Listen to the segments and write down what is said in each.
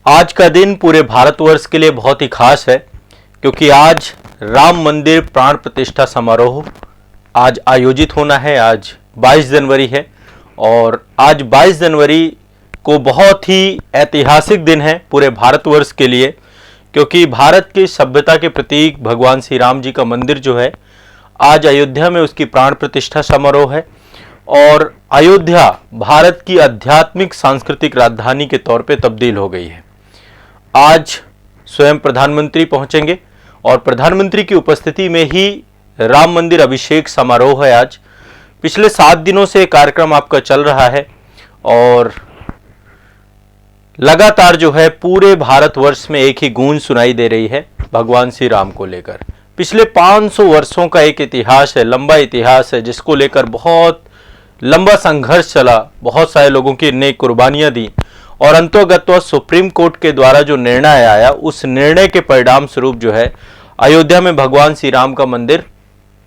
आज का दिन पूरे भारतवर्ष के लिए बहुत ही खास है क्योंकि आज राम मंदिर प्राण प्रतिष्ठा समारोह आज आयोजित होना है। आज 22 जनवरी है और आज 22 जनवरी को बहुत ही ऐतिहासिक दिन है पूरे भारतवर्ष के लिए, क्योंकि भारत की सभ्यता के प्रतीक भगवान श्री राम जी का मंदिर जो है आज अयोध्या में उसकी प्राण प्रतिष्ठा समारोह है। और अयोध्या भारत की आध्यात्मिक सांस्कृतिक राजधानी के तौर पे तब्दील हो गई है। आज स्वयं प्रधानमंत्री पहुंचेंगे और प्रधानमंत्री की उपस्थिति में ही राम मंदिर अभिषेक समारोह है। आज पिछले 7 दिनों से कार्यक्रम आपका चल रहा है और लगातार जो है पूरे भारतवर्ष में एक ही गूंज सुनाई दे रही है भगवान श्री राम को लेकर। पिछले 500 वर्षों का एक इतिहास है, लंबा इतिहास है, जिसको लेकर बहुत लंबा संघर्ष चला, बहुत सारे लोगों की नई कुर्बानियां दी और अंतोगत्वा सुप्रीम कोर्ट के द्वारा जो निर्णय आया उस निर्णय के परिणाम स्वरूप जो है अयोध्या में भगवान श्री राम का मंदिर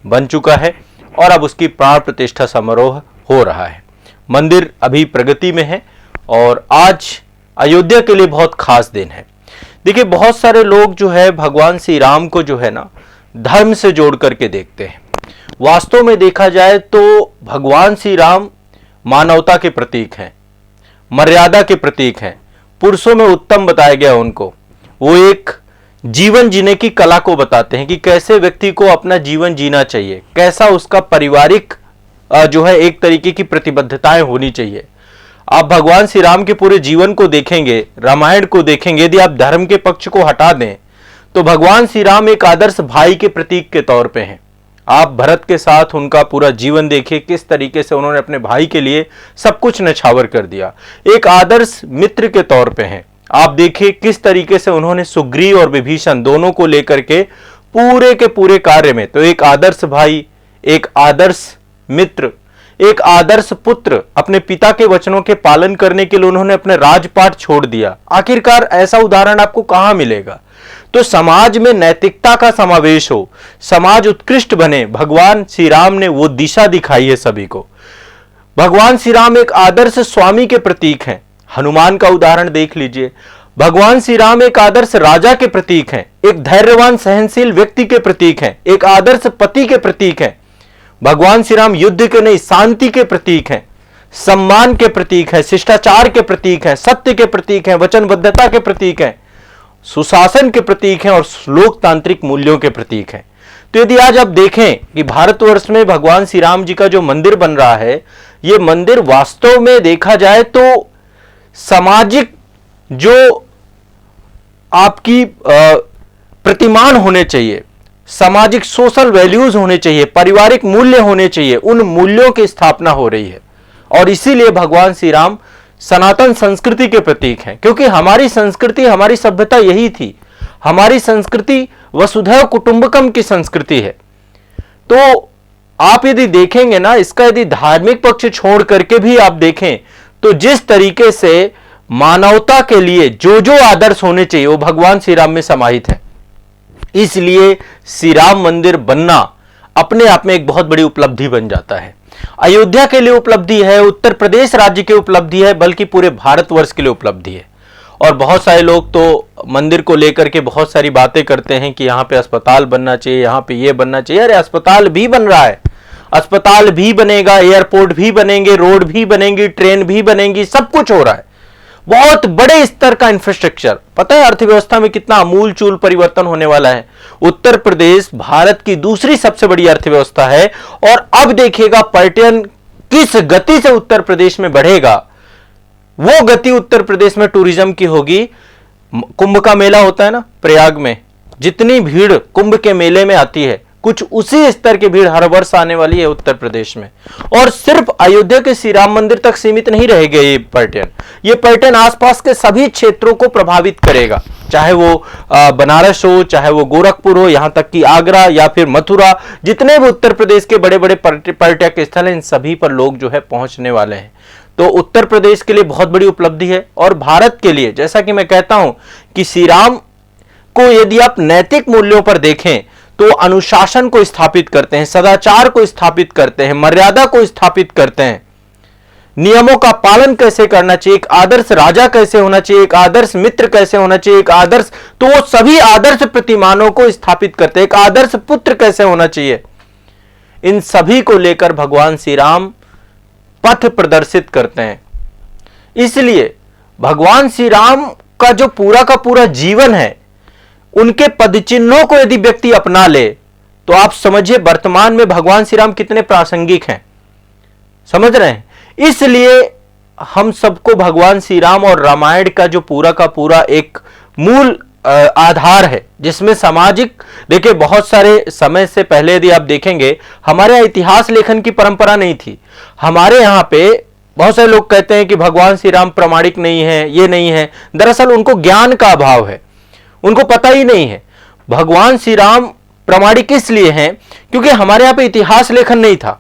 बन चुका है और अब उसकी प्राण प्रतिष्ठा समारोह हो रहा है। मंदिर अभी प्रगति में है और आज अयोध्या के लिए बहुत खास दिन है। देखिए, बहुत सारे लोग जो है भगवान श्री राम को जो है ना धर्म से जोड़ करके देखते हैं। वास्तव में देखा जाए तो भगवान श्री राम मानवता के प्रतीक हैं, मर्यादा के प्रतीक हैं, पुरुषों में उत्तम बताया गया उनको। वो एक जीवन जीने की कला को बताते हैं कि कैसे व्यक्ति को अपना जीवन जीना चाहिए, कैसा उसका पारिवारिक जो है एक तरीके की प्रतिबद्धताएं होनी चाहिए। आप भगवान श्री राम के पूरे जीवन को देखेंगे, रामायण को देखेंगे, यदि आप धर्म के पक्ष को हटा दें तो भगवान श्री राम एक आदर्श भाई के प्रतीक के तौर पे हैं। आप भरत के साथ उनका पूरा जीवन देखिए, किस तरीके से उन्होंने अपने भाई के लिए सब कुछ न्यौछावर कर दिया। एक आदर्श मित्र के तौर पे हैं। आप देखिए किस तरीके से उन्होंने सुग्रीव और विभीषण दोनों को लेकर के पूरे कार्य में, तो एक आदर्श भाई, एक आदर्श मित्र, एक आदर्श पुत्र, अपने पिता के वचनों के पालन करने के लिए उन्होंने अपने राजपाट छोड़ दिया। आखिरकार ऐसा उदाहरण आपको कहां मिलेगा? तो समाज में नैतिकता का समावेश हो, समाज उत्कृष्ट बने, भगवान श्री राम ने वो दिशा दिखाई है सभी को। भगवान श्री राम एक आदर्श स्वामी के प्रतीक हैं। हनुमान का उदाहरण देख लीजिए। भगवान श्री राम एक आदर्श राजा के प्रतीक हैं, एक धैर्यवान सहनशील व्यक्ति के प्रतीक हैं, एक आदर्श पति के प्रतीक हैं। भगवान श्री राम युद्ध के नहीं शांति के प्रतीक हैं, सम्मान के प्रतीक हैं, शिष्टाचार के प्रतीक हैं, सत्य के प्रतीक हैं, वचनबद्धता के प्रतीक हैं, सुशासन के प्रतीक हैं और लोकतांत्रिक मूल्यों के प्रतीक हैं। तो यदि आज आप देखें कि भारतवर्ष में भगवान श्री राम जी का जो मंदिर बन रहा है, यह मंदिर वास्तव में देखा जाए तो सामाजिक जो आपकी प्रतिमान होने चाहिए, सामाजिक सोशल वैल्यूज होने चाहिए, पारिवारिक मूल्य होने चाहिए, उन मूल्यों की स्थापना हो रही है। और इसीलिए भगवान श्री राम सनातन संस्कृति के प्रतीक हैं, क्योंकि हमारी संस्कृति, हमारी सभ्यता यही थी। हमारी संस्कृति वसुधैव कुटुंबकम की संस्कृति है। तो आप यदि देखेंगे ना, इसका यदि धार्मिक पक्ष छोड़ करके भी आप देखें तो जिस तरीके से मानवता के लिए जो जो आदर्श होने चाहिए वो भगवान श्री राम में समाहित है। इसलिए श्री राम मंदिर बनना अपने आप में एक बहुत बड़ी उपलब्धि बन जाता है। अयोध्या के लिए उपलब्धि है, उत्तर प्रदेश राज्य की उपलब्धि है, बल्कि पूरे भारतवर्ष के लिए उपलब्धि है। और बहुत सारे लोग तो मंदिर को लेकर के बहुत सारी बातें करते हैं कि यहाँ पे अस्पताल बनना चाहिए, यहाँ पे ये बनना चाहिए। अरे अस्पताल भी बन रहा है, अस्पताल भी बनेगा, एयरपोर्ट भी बनेंगे, रोड भी बनेंगी, ट्रेन भी बनेंगी, सब कुछ हो रहा है। बहुत बड़े स्तर का इंफ्रास्ट्रक्चर। पता है अर्थव्यवस्था में कितना अमूलचूल परिवर्तन होने वाला है। उत्तर प्रदेश भारत की दूसरी सबसे बड़ी अर्थव्यवस्था है और अब देखिएगा पर्यटन किस गति से उत्तर प्रदेश में बढ़ेगा। वो गति उत्तर प्रदेश में टूरिज्म की होगी। कुंभ का मेला होता है ना प्रयाग में, जितनी भीड़ कुंभ के मेले में आती है, कुछ उसी स्तर की भीड़ हर वर्ष आने वाली है उत्तर प्रदेश में। और सिर्फ अयोध्या के श्री राम मंदिर तक सीमित नहीं रहेगा ये पर्यटन आसपास के सभी क्षेत्रों को प्रभावित करेगा, चाहे वो बनारस हो, चाहे वो गोरखपुर हो, यहां तक कि आगरा या फिर मथुरा, जितने भी उत्तर प्रदेश के बड़े बड़े पर्यटक स्थल हैं, इन सभी पर लोग जो है पहुंचने वाले हैं। तो उत्तर प्रदेश के लिए बहुत बड़ी उपलब्धि है। और भारत के लिए, जैसा कि मैं कहता हूं कि श्री राम को यदि आप नैतिक मूल्यों पर देखें तो अनुशासन को स्थापित करते हैं, सदाचार को स्थापित करते हैं, मर्यादा को स्थापित करते हैं। नियमों का पालन कैसे करना चाहिए, एक आदर्श राजा कैसे होना चाहिए, एक आदर्श मित्र कैसे होना चाहिए, एक आदर्श, तो वो सभी आदर्श प्रतिमानों को स्थापित करते हैं। एक आदर्श पुत्र कैसे होना चाहिए, इन सभी को लेकर भगवान श्री राम पथ प्रदर्शित करते हैं। इसलिए भगवान श्री राम का जो पूरा का पूरा जीवन है, उनके पदचिन्हों को यदि व्यक्ति अपना ले तो आप समझिए वर्तमान में भगवान श्री राम कितने प्रासंगिक हैं। समझ रहे हैं? इसलिए हम सबको भगवान श्री राम और रामायण का जो पूरा का पूरा एक मूल आधार है, जिसमें सामाजिक, देखिए बहुत सारे समय से पहले यदि आप देखेंगे हमारे यहाँ इतिहास लेखन की परंपरा नहीं थी। हमारे यहाँ पे बहुत सारे लोग कहते हैं कि भगवान श्री राम प्रामाणिक नहीं है, ये नहीं है। दरअसल उनको ज्ञान का अभाव है, उनको पता ही नहीं है। भगवान श्री राम प्रामाणिक इसलिए हैं क्योंकि हमारे यहाँ पे इतिहास लेखन नहीं था।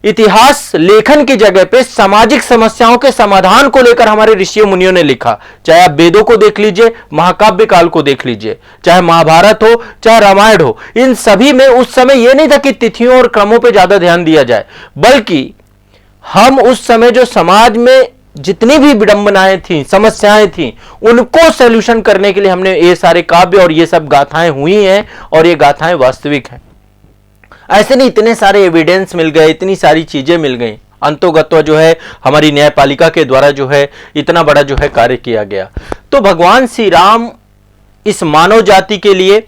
इतिहास लेखन की जगह पे सामाजिक समस्याओं के समाधान को लेकर हमारे ऋषियों मुनियों ने लिखा। चाहे आप वेदों को देख लीजिए, महाकाव्य काल को देख लीजिए, चाहे महाभारत हो चाहे रामायण हो, इन सभी में उस समय यह नहीं था कि तिथियों और क्रमों पे ज्यादा ध्यान दिया जाए, बल्कि हम उस समय जो समाज में जितनी भी विडंबनाएं थी, समस्याएं थी, उनको सॉल्यूशन करने के लिए हमने ये सारे काव्य और ये सब गाथाएं हुई हैं, और ये गाथाएं वास्तविक हैं। ऐसे नहीं, इतने सारे एविडेंस मिल गए, इतनी सारी चीजें मिल गई, अंतोगत्वा जो है हमारी न्यायपालिका के द्वारा जो है इतना बड़ा जो है कार्य किया गया। तो भगवान श्री राम इस मानव जाति के लिए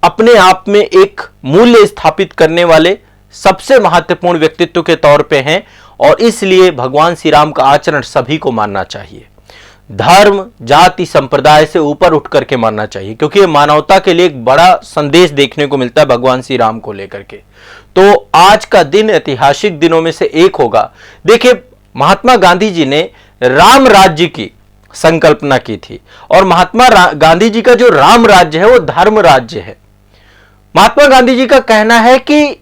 अपने आप में एक मूल्य स्थापित करने वाले सबसे महत्वपूर्ण व्यक्तित्व के तौर पे हैं, और इसलिए भगवान श्री राम का आचरण सभी को मानना चाहिए। धर्म, जाति, संप्रदाय से ऊपर उठ करके मानना चाहिए, क्योंकि ये मानवता के लिए एक बड़ा संदेश देखने को मिलता है भगवान श्री राम को लेकर के। तो आज का दिन ऐतिहासिक दिनों में से एक होगा। देखिए, महात्मा गांधी जी ने राम राज्य की संकल्पना की थी, और महात्मा गांधी जी का जो राम राज्य है वो धर्म राज्य है। महात्मा गांधी जी का कहना है कि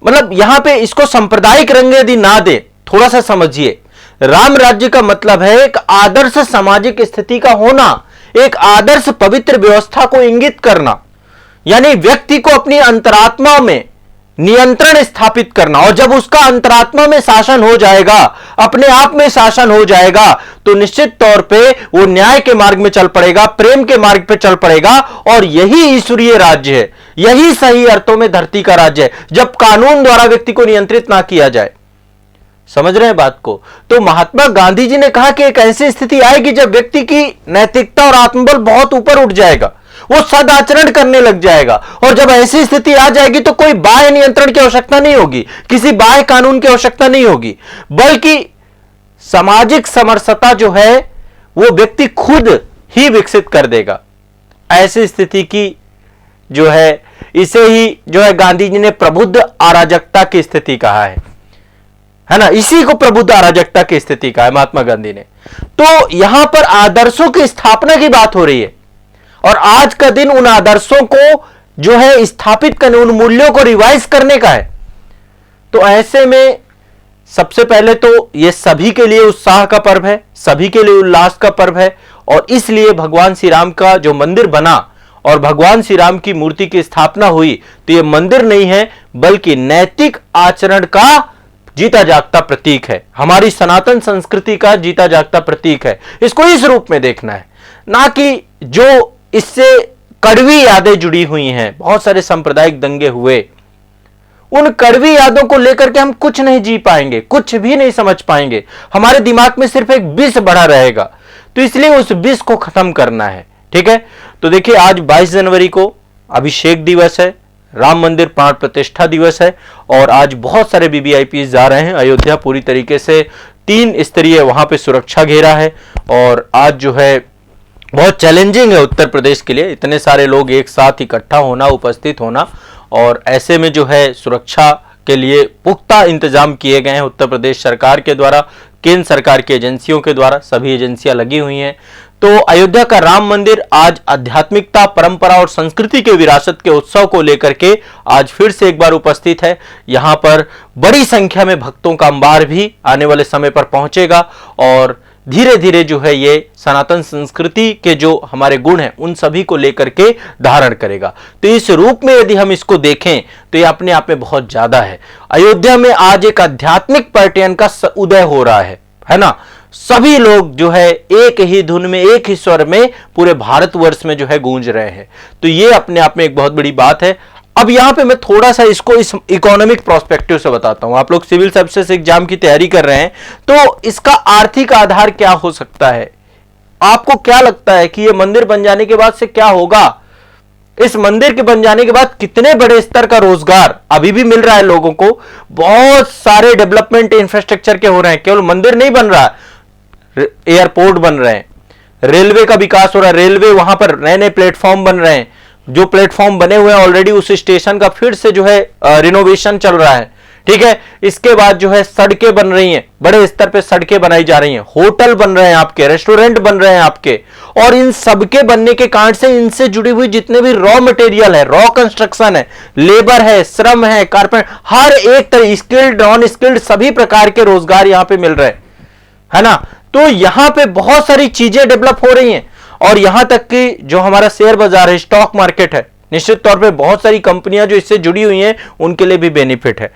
मतलब यहां पे इसको सांप्रदायिक रंग यदि ना दे, थोड़ा सा समझिए, राम राज्य का मतलब है एक आदर्श सामाजिक स्थिति का होना, एक आदर्श पवित्र व्यवस्था को इंगित करना, यानी व्यक्ति को अपनी अंतरात्मा में नियंत्रण स्थापित करना। और जब उसका अंतरात्मा में शासन हो जाएगा, अपने आप में शासन हो जाएगा, तो निश्चित तौर पे वो न्याय के मार्ग में चल पड़ेगा, प्रेम के मार्ग पे चल पड़ेगा, और यही ईश्वरीय राज्य है, यही सही अर्थों में धरती का राज्य है, जब कानून द्वारा व्यक्ति को नियंत्रित ना किया जाए। समझ रहे हैं बात को? तो महात्मा गांधी जी ने कहा कि एक ऐसी स्थिति आएगी जब व्यक्ति की नैतिकता और आत्मबल बहुत ऊपर उठ जाएगा, वो सदाचरण करने लग जाएगा, और जब ऐसी स्थिति आ जाएगी तो कोई बाह्य नियंत्रण की आवश्यकता नहीं होगी, किसी बाह्य कानून की आवश्यकता नहीं होगी, बल्कि सामाजिक समरसता जो है वो व्यक्ति खुद ही विकसित कर देगा। ऐसी स्थिति की जो है, इसे ही जो है गांधी जी ने प्रबुद्ध अराजकता की स्थिति कहा है ना, इसी को प्रबुद्ध अराजकता की स्थिति कहा है महात्मा गांधी ने। तो यहां पर आदर्शों की स्थापना की बात हो रही है, और आज का दिन उन आदर्शों को जो है स्थापित करने, उन मूल्यों को रिवाइज करने का है। तो ऐसे में सबसे पहले तो ये सभी के लिए उत्साह का पर्व है, सभी के लिए उल्लास का पर्व है, और इसलिए भगवान श्री राम का जो मंदिर बना और भगवान श्री राम की मूर्ति की स्थापना हुई, तो ये मंदिर नहीं है बल्कि नैतिक आचरण का जीता जागता प्रतीक है, हमारी सनातन संस्कृति का जीता जागता प्रतीक है। इसको इस रूप में देखना है, ना कि जो इससे कड़वी यादें जुड़ी हुई हैं, बहुत सारे सांप्रदायिक दंगे हुए, उन कड़वी यादों को लेकर के हम कुछ नहीं जी पाएंगे, कुछ भी नहीं समझ पाएंगे, हमारे दिमाग में सिर्फ एक विष बढ़ा रहेगा। तो इसलिए उस विष को खत्म करना है, ठीक है। तो देखिए, आज 22 जनवरी को अभिषेक दिवस है, राम मंदिर प्राण प्रतिष्ठा दिवस है, और आज बहुत सारे वीवीआईपी जा रहे हैं अयोध्या। पूरी तरीके से 3 स्तरीय वहां पे सुरक्षा घेरा है, और आज जो है बहुत चैलेंजिंग है उत्तर प्रदेश के लिए, इतने सारे लोग एक साथ इकट्ठा होना, उपस्थित होना, और ऐसे में जो है सुरक्षा के लिए पुख्ता इंतजाम किए गए हैं उत्तर प्रदेश सरकार के द्वारा, केंद्र सरकार की एजेंसियों के द्वारा, सभी एजेंसियां लगी हुई हैं। तो अयोध्या का राम मंदिर आज आध्यात्मिकता, परंपरा और संस्कृति के विरासत के उत्सव को लेकर के आज फिर से एक बार उपस्थित है। यहां पर बड़ी संख्या में भक्तों का अंबार भी आने वाले समय पर पहुंचेगा, और धीरे धीरे जो है ये सनातन संस्कृति के जो हमारे गुण हैं उन सभी को लेकर के धारण करेगा। तो इस रूप में यदि हम इसको देखें तो ये अपने आप में बहुत ज्यादा है। अयोध्या में आज एक आध्यात्मिक पर्यटन का उदय हो रहा है, है ना। सभी लोग जो है एक ही धुन में, एक ही स्वर में पूरे भारतवर्ष में जो है गूंज रहे हैं। तो ये अपने आप में एक बहुत बड़ी बात है। अब यहां पे मैं थोड़ा सा इसको इस इकोनॉमिक प्रोस्पेक्टिव से बताता हूं। आप लोग सिविल सर्विसेज एग्जाम की तैयारी कर रहे हैं, तो इसका आर्थिक आधार क्या हो सकता है? आपको क्या लगता है कि ये मंदिर बन जाने के बाद से क्या होगा? इस मंदिर के बन जाने के बाद कितने बड़े स्तर का रोजगार अभी भी मिल रहा है लोगों को। बहुत सारे डेवलपमेंट इंफ्रास्ट्रक्चर के हो रहे हैं, केवल मंदिर नहीं बन रहा, एयरपोर्ट बन रहे हैं, रेलवे का विकास हो रहा है, रेलवे वहां पर नए नए प्लेटफॉर्म बन रहे हैं। जो प्लेटफॉर्म बने हुए हैं ऑलरेडी, उस स्टेशन का फिर से जो है रिनोवेशन चल रहा है, ठीक है। इसके बाद जो है सड़कें बन रही हैं, बड़े स्तर पे सड़कें बनाई जा रही हैं, होटल बन रहे हैं आपके, रेस्टोरेंट बन रहे हैं आपके। और इन सबके बनने के कारण से इनसे जुड़ी हुई जितने भी रॉ मटेरियल है, रॉ कंस्ट्रक्शन है, लेबर है, श्रम है, कारपेंटर, हर एक तरह, स्किल्ड नॉन स्किल्ड सभी प्रकार के रोजगार यहां पे मिल रहे हैं, है ना। तो यहां पे बहुत सारी चीजें डेवलप हो रही हैं। और यहां तक कि जो हमारा शेयर बाजार है, स्टॉक मार्केट है, निश्चित तौर पे बहुत सारी कंपनियां जो इससे जुड़ी हुई हैं उनके लिए भी बेनिफिट है।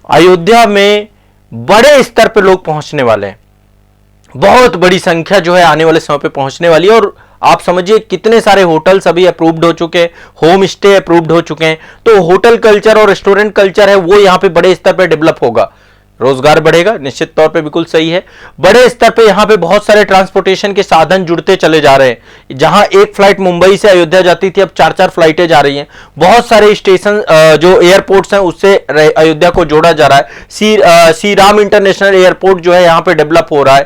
अयोध्या में बड़े स्तर पे लोग पहुंचने वाले हैं, बहुत बड़ी संख्या जो है आने वाले समय पे पहुंचने वाली है। और आप समझिए कितने सारे होटल्स अभी अप्रूव्ड हो चुके हैं, होम स्टे अप्रूव्ड हो चुके हैं। तो होटल कल्चर और रेस्टोरेंट कल्चर है वो यहां पे बड़े स्तर पे डेवलप होगा, रोजगार बढ़ेगा, निश्चित तौर पे बिल्कुल सही है। बड़े स्तर पे यहां पे बहुत सारे ट्रांसपोर्टेशन के साधन जुड़ते चले जा रहे हैं। जहां एक फ्लाइट मुंबई से अयोध्या जाती थी, अब 4-4 फ्लाइटें जा रही हैं। बहुत सारे स्टेशन जो एयरपोर्ट्स हैं उससे अयोध्या को जोड़ा जा रहा है। सी राम इंटरनेशनल एयरपोर्ट जो है यहां पे डेवलप हो रहा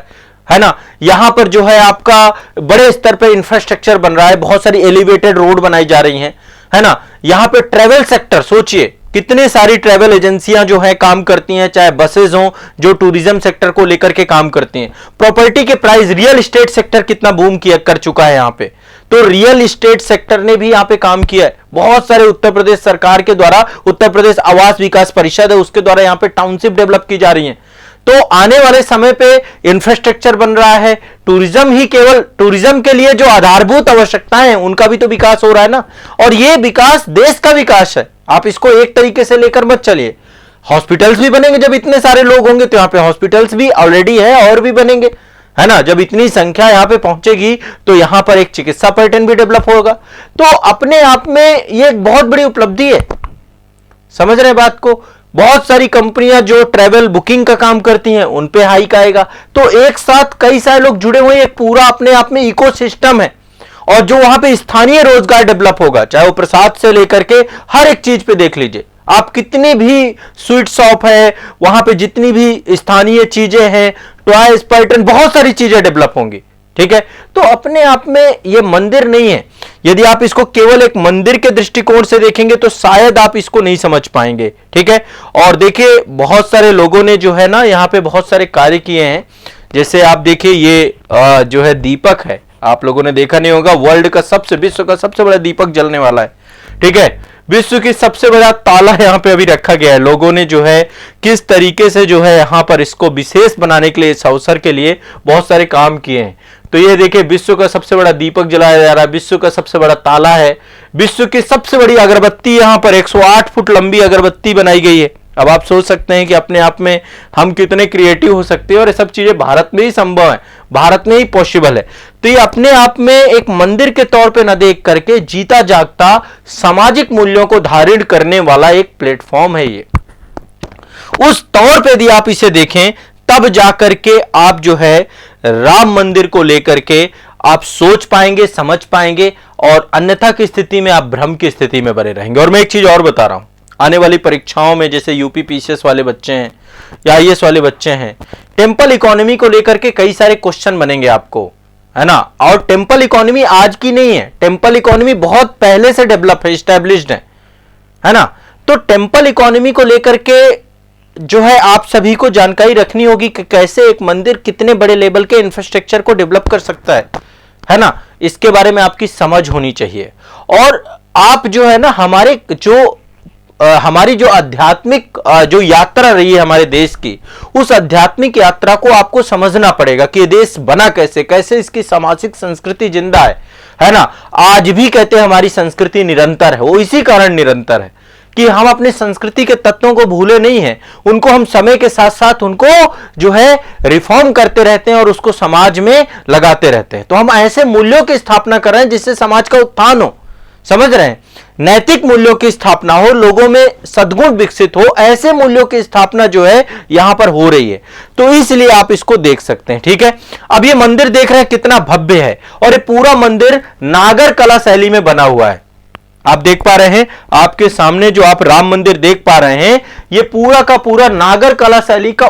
है ना। यहां पर जो है आपका बड़े स्तर पे इंफ्रास्ट्रक्चर बन रहा है, बहुत सारी एलिवेटेड रोड बनाई जा रही हैं, है ना। यहां पे ट्रेवल सेक्टर सोचिए, कितने सारी ट्रैवल एजेंसियां जो है काम करती हैं, चाहे बसेस हो जो टूरिज्म सेक्टर को लेकर के काम करती हैं। प्रॉपर्टी के प्राइस, रियल एस्टेट सेक्टर कितना बूम किया कर चुका है यहां पे, तो रियल एस्टेट सेक्टर ने भी यहां पे काम किया है। बहुत सारे उत्तर प्रदेश सरकार के द्वारा, उत्तर प्रदेश आवास विकास परिषद है उसके द्वारा यहां पे टाउनशिप डेवलप की जा रही है। तो आने वाले समय पे इंफ्रास्ट्रक्चर बन रहा है। टूरिज्म ही, केवल टूरिज्म के लिए जो आधारभूत आवश्यकताएं हैं उनका भी तो विकास हो रहा है ना। और ये विकास देश का विकास है, आप इसको एक तरीके से लेकर मत चलिए। हॉस्पिटल्स भी बनेंगे, जब इतने सारे लोग होंगे तो यहां पे हॉस्पिटल्स भी ऑलरेडी है और भी बनेंगे, है ना। जब इतनी संख्या यहां पे पहुंचेगी तो यहां पर एक चिकित्सा पर्यटन भी डेवलप होगा। तो अपने आप में ये एक बहुत बड़ी उपलब्धि है, समझ रहे हैं बात को। बहुत सारी कंपनियां जो ट्रैवल बुकिंग का काम करती हैं उन पे हाइक आएगा। तो एक साथ कई सारे लोग जुड़े हुए, एक पूरा अपने आप में इकोसिस्टम है। और जो वहां पे स्थानीय रोजगार डेवलप होगा, चाहे वो प्रसाद से लेकर के हर एक चीज पे देख लीजिए आप, कितनी भी स्वीट शॉप है वहां पे, जितनी भी स्थानीय चीजें हैं, टॉयज, पर्यटन, बहुत सारी चीजें डेवलप होंगी, ठीक है। तो अपने आप में ये मंदिर नहीं है। यदि आप इसको केवल एक मंदिर के दृष्टिकोण से देखेंगे तो शायद आप इसको नहीं समझ पाएंगे, ठीक है। और देखिए बहुत सारे लोगों ने जो है ना यहाँ पे बहुत सारे कार्य किए हैं। जैसे आप देखिए ये जो है दीपक है, आप लोगों ने देखा नहीं होगा, विश्व का सबसे बड़ा दीपक जलने वाला है, ठीक है। विश्व की सबसे बड़ा ताला यहाँ पे अभी रखा गया है। लोगों ने जो है किस तरीके से जो है यहाँ पर इसको विशेष बनाने के लिए, इस अवसर के लिए बहुत सारे काम किए हैं। तो ये देखिए विश्व का सबसे बड़ा दीपक जलाया जा रहा है, विश्व का सबसे बड़ा ताला है, विश्व की सबसे बड़ी अगरबत्ती, यहाँ पर 108 फुट लंबी अगरबत्ती बनाई गई है। अब आप सोच सकते हैं कि अपने आप में हम कितने क्रिएटिव हो सकते हैं, और ये सब चीजें भारत में ही संभव है, भारत में ही पॉसिबल है। तो ये अपने आप में एक मंदिर के तौर पे न देख करके जीता जागता सामाजिक मूल्यों को धारण करने वाला एक प्लेटफॉर्म है ये। उस तौर पे यदि आप इसे देखें तब जाकर के आप जो है राम मंदिर को लेकर के आप सोच पाएंगे, समझ पाएंगे, और अन्यथा की स्थिति में आप भ्रम की स्थिति में बने रहेंगे। और मैं एक चीज और बता रहा हूं, आने वाली परीक्षाओं में जैसे यूपी पीसीएस वाले बच्चे हैं या आईएएस वाले बच्चे हैं, टेंपल इकोनॉमी को लेकर के कई सारे क्वेश्चन बनेंगे आपको, है ना। और टेंपल इकोनॉमी आज की नहीं है, टेंपल इकोनॉमी बहुत पहले से डेवलप है, एस्टैब्लिश्ड है ना। तो टेंपल इकोनॉमी को लेकर के जो है आप सभी को जानकारी रखनी होगी कि कैसे एक मंदिर कितने बड़े लेवल के इंफ्रास्ट्रक्चर को डेवलप कर सकता है ना। इसके बारे में आपकी समझ होनी चाहिए। और आप जो है ना हमारी जो आध्यात्मिक जो यात्रा रही है हमारे देश की, उस आध्यात्मिक यात्रा को आपको समझना पड़ेगा कि ये देश बना कैसे, कैसे इसकी सामाजिक संस्कृति जिंदा है ना। आज भी कहते हैं हमारी संस्कृति निरंतर है, वो इसी कारण निरंतर है कि हम अपनी संस्कृति के तत्वों को भूले नहीं हैं, उनको हम समय के साथ साथ उनको जो है रिफॉर्म करते रहते हैं और उसको समाज में लगाते रहते हैं। तो हम ऐसे मूल्यों की स्थापना कर रहे हैं जिससे समाज का उत्थान हो, समझ रहे हैं, नैतिक मूल्यों की स्थापना हो, लोगों में सद्गुण विकसित हो, ऐसे मूल्यों की स्थापना जो है यहां पर हो रही है। तो इसलिए आप इसको देख सकते हैं, ठीक है। अब ये मंदिर देख रहे हैं कितना भव्य है, और ये पूरा मंदिर नागर कला शैली में बना हुआ है। आप देख पा रहे हैं आपके सामने जो आप राम मंदिर देख पा रहे हैं, ये पूरा का पूरा नागर कला शैली का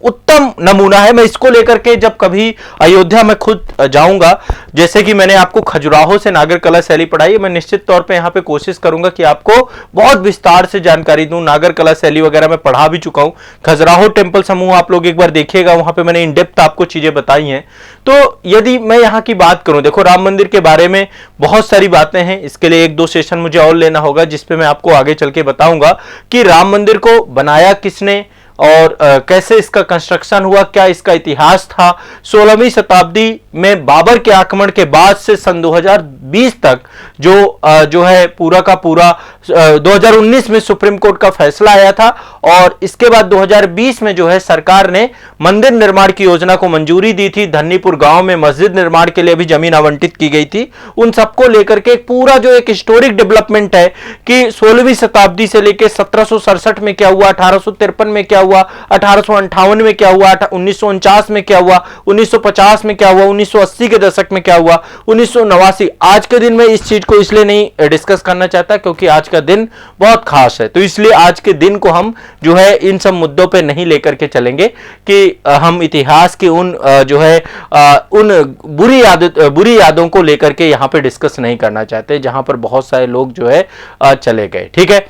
उत्तम नमूना है। मैं इसको लेकर के जब कभी अयोध्या में खुद जाऊंगा, जैसे कि मैंने आपको खजुराहो से नागर कला शैली पढ़ाई है, मैं निश्चित तौर पे यहां पे कोशिश करूंगा कि आपको बहुत विस्तार से जानकारी दूं। नागर कला शैली वगैरह मैं पढ़ा भी चुका हूं। खजुराहो टेम्पल समूह आप लोग एक बार देखिएगा, वहां पे मैंने इन डेप्थ आपको चीजें बताई हैं। तो यदि मैं यहां की बात करूं, देखो राम मंदिर के बारे में बहुत सारी बातें हैं, इसके लिए 1-2 सेशन मुझे और लेना होगा, जिसपे मैं आपको आगे चल के बताऊंगा कि राम मंदिर को बनाया किसने और कैसे इसका कंस्ट्रक्शन हुआ, क्या इसका इतिहास था। 16वीं शताब्दी में बाबर के आक्रमण के बाद से सन 2020 तक जो है पूरा का पूरा 2019 में सुप्रीम कोर्ट का फैसला आया था, और इसके बाद 2020 में जो है सरकार ने मंदिर निर्माण की योजना को मंजूरी दी थी। धन्नीपुर गांव में मस्जिद निर्माण के लिए भी जमीन आवंटित की गई थी। उन सबको लेकर के पूरा जो एक हिस्टोरिक डेवलपमेंट है कि 16वीं शताब्दी से लेकर 1767 में क्या हुआ, 1853 में क्या हुआ, 1858 में क्या हुआ, 1949 में क्या हुआ, 1950 में क्या हुआ, 1980 के दशक में क्या हुआ, 1989। आज के दिन में इस चीज को इसलिए नहीं डिस्कस करना चाहता क्योंकि आज का दिन बहुत खास है, तो इसलिए आज के दिन को हम जो है इन सब मुद्दों पे नहीं लेकर के चलेंगे कि हम इतिहास के उन जो है उन बुरी यादों को लेकर के यहां पे डिस्कस नहीं करना चाहते, जहां पर बहुत सारे लोग जो है चले गए, ठीक है।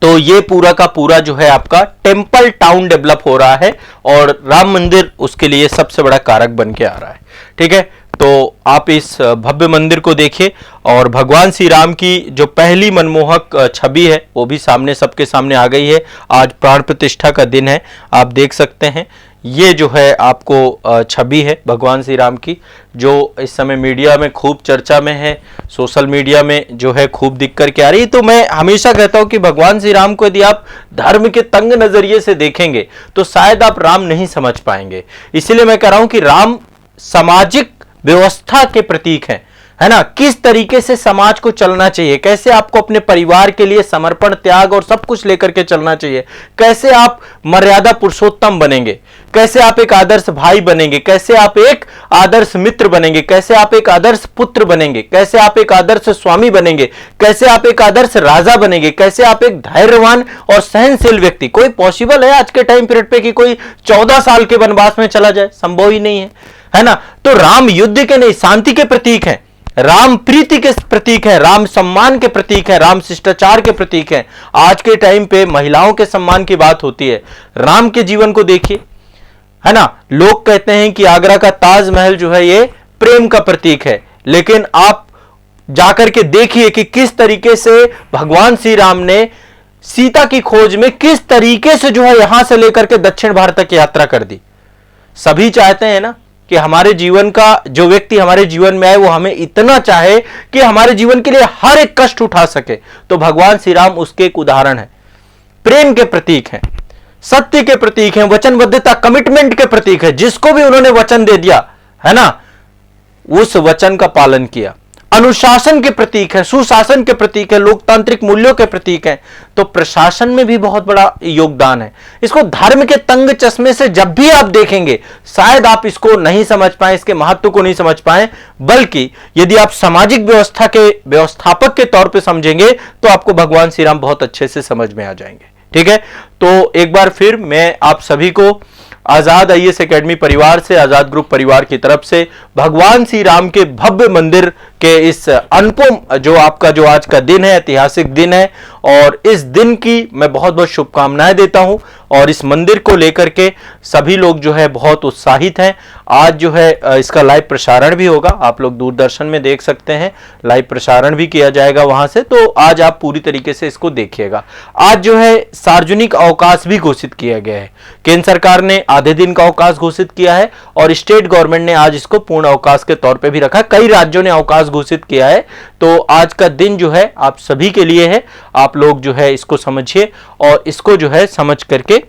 तो ये पूरा का पूरा जो है आपका टेम्पल टाउन डेवलप हो रहा है, और राम मंदिर उसके लिए सबसे बड़ा कारक बन के आ रहा है, ठीक है। तो आप इस भव्य मंदिर को देखिए, और भगवान श्री राम की जो पहली मनमोहक छवि है वो भी सामने सबके सामने आ गई है। आज प्राण प्रतिष्ठा का दिन है, आप देख सकते हैं। ये जो है आपको छवि है भगवान श्री राम की, जो इस समय मीडिया में खूब चर्चा में है, सोशल मीडिया में जो है खूब दिख करके आ रही है। तो मैं हमेशा कहता हूं कि भगवान श्री राम को यदि आप धर्म के तंग नजरिए से देखेंगे तो शायद आप राम नहीं समझ पाएंगे। इसीलिए मैं कह रहा हूं कि राम सामाजिक व्यवस्था के प्रतीक हैं, है ना। किस तरीके से समाज को चलना चाहिए, कैसे आपको अपने परिवार के लिए समर्पण, त्याग और सब कुछ लेकर के चलना चाहिए, कैसे आप मर्यादा पुरुषोत्तम बनेंगे, कैसे आप एक आदर्श भाई बनेंगे, कैसे आप एक आदर्श मित्र बनेंगे, कैसे आप एक आदर्श पुत्र बनेंगे, कैसे आप एक आदर्श स्वामी बनेंगे, कैसे आप एक आदर्श राजा बनेंगे, कैसे आप एक धैर्यवान और सहनशील व्यक्ति। कोई पॉसिबल है आज के टाइम पीरियड पे कि कोई 14 साल के वनवास में चला जाए? संभव ही नहीं है ना। तो राम युद्ध के नहीं, शांति के प्रतीक हैं, राम प्रीति के प्रतीक है, राम सम्मान के प्रतीक है, राम शिष्टाचार के प्रतीक है। आज के टाइम पे महिलाओं के सम्मान की बात होती है, राम के जीवन को देखिए, है ना। लोग कहते हैं कि आगरा का ताजमहल जो है ये प्रेम का प्रतीक है, लेकिन आप जाकर के देखिए कि किस तरीके से भगवान श्री राम ने सीता की खोज में किस तरीके से जो है यहां से लेकर के दक्षिण भारत तक यात्रा कर दी। सभी चाहते हैं ना कि हमारे जीवन का जो व्यक्ति हमारे जीवन में आए वो हमें इतना चाहे कि हमारे जीवन के लिए हर एक कष्ट उठा सके। तो भगवान श्री राम उसके एक उदाहरण है, प्रेम के प्रतीक हैं, सत्य के प्रतीक हैं, वचनबद्धता, कमिटमेंट के प्रतीक है। जिसको भी उन्होंने वचन दे दिया, है ना, उस वचन का पालन किया। अनुशासन के प्रतीक है, सुशासन के प्रतीक है, लोकतांत्रिक मूल्यों के प्रतीक है। तो प्रशासन में भी बहुत बड़ा योगदान है। इसको धर्म के तंग चश्मे से जब भी आप देखेंगे शायद आप इसको नहीं समझ पाए, इसके महत्व को नहीं समझ पाए, बल्कि यदि आप सामाजिक व्यवस्था के व्यवस्थापक के तौर पे समझेंगे तो आपको भगवान श्री राम बहुत अच्छे से समझ में आ जाएंगे, ठीक है। तो एक बार फिर मैं आप सभी को आजाद आईएएस एकेडमी परिवार से, आजाद ग्रुप परिवार की तरफ से भगवान श्री राम के भव्य मंदिर के इस अनुपम जो आपका जो आज का दिन है, ऐतिहासिक दिन है, और इस दिन की मैं बहुत बहुत शुभकामनाएं देता हूं। और इस मंदिर को लेकर के सभी लोग जो है बहुत उत्साहित हैं। आज जो है इसका लाइव प्रसारण भी होगा, आप लोग दूरदर्शन में देख सकते हैं, लाइव प्रसारण भी किया जाएगा वहां से। तो आज आप पूरी तरीके से इसको देखिएगा। आज जो है सार्वजनिक अवकाश भी घोषित किया गया है। केंद्र सरकार ने आधे दिन का अवकाश घोषित किया है और स्टेट गवर्नमेंट ने आज इसको पूर्ण अवकाश के तौर पे भी रखा। कई राज्यों ने अवकाश घोषित किया है, तो आज का दिन जो है आप सभी के लिए है, आप लोग जो है इसको समझिए और इसको जो है समझ करके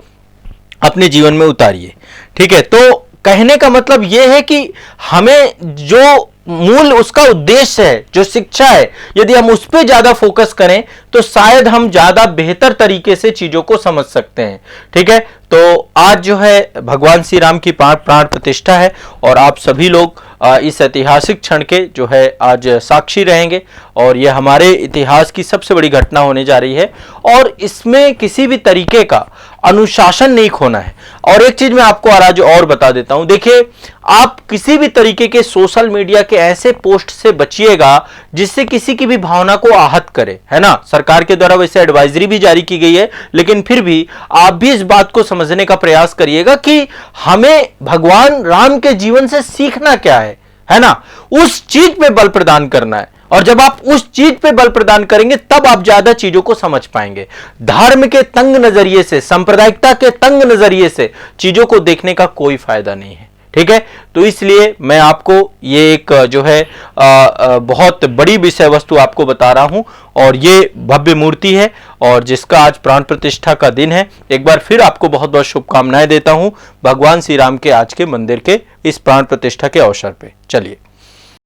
अपने जीवन में उतारिए। ठीक है, तो कहने का मतलब यह है कि हमें जो मूल उसका उद्देश्य है, जो शिक्षा है, यदि हम उस पर ज्यादा फोकस करें तो शायद हम ज्यादा बेहतर तरीके से चीजों को समझ सकते हैं। ठीक है, तो आज जो है भगवान श्री राम की प्राण प्रतिष्ठा है और आप सभी लोग इस ऐतिहासिक क्षण के जो है आज साक्षी रहेंगे और यह हमारे इतिहास की सबसे बड़ी घटना होने जा रही है और इसमें किसी भी तरीके का अनुशासन नहीं खोना है। और एक चीज मैं आपको आज और बता देता हूं, देखिए आप किसी भी तरीके के सोशल मीडिया के ऐसे पोस्ट से बचिएगा जिससे किसी की भी भावना को आहत करे, है ना। सरकार के द्वारा वैसे एडवाइजरी भी जारी की गई है, लेकिन फिर भी आप भी इस बात को समझने का प्रयास करिएगा कि हमें भगवान राम के जीवन से सीखना क्या है ना, उस चीज पे बल प्रदान करना है। और जब आप उस चीज पे बल प्रदान करेंगे तब आप ज्यादा चीजों को समझ पाएंगे। धर्म के तंग नजरिए से, सांप्रदायिकता के तंग नजरिए से चीजों को देखने का कोई फायदा नहीं है। ठीक है, तो इसलिए मैं आपको ये एक जो है बहुत बड़ी विषय वस्तु आपको बता रहा हूं और ये भव्य मूर्ति है और जिसका आज प्राण प्रतिष्ठा का दिन है। एक बार फिर आपको बहुत बहुत शुभकामनाएं देता हूं भगवान श्री राम के आज के मंदिर के इस प्राण प्रतिष्ठा के अवसर पे। चलिए।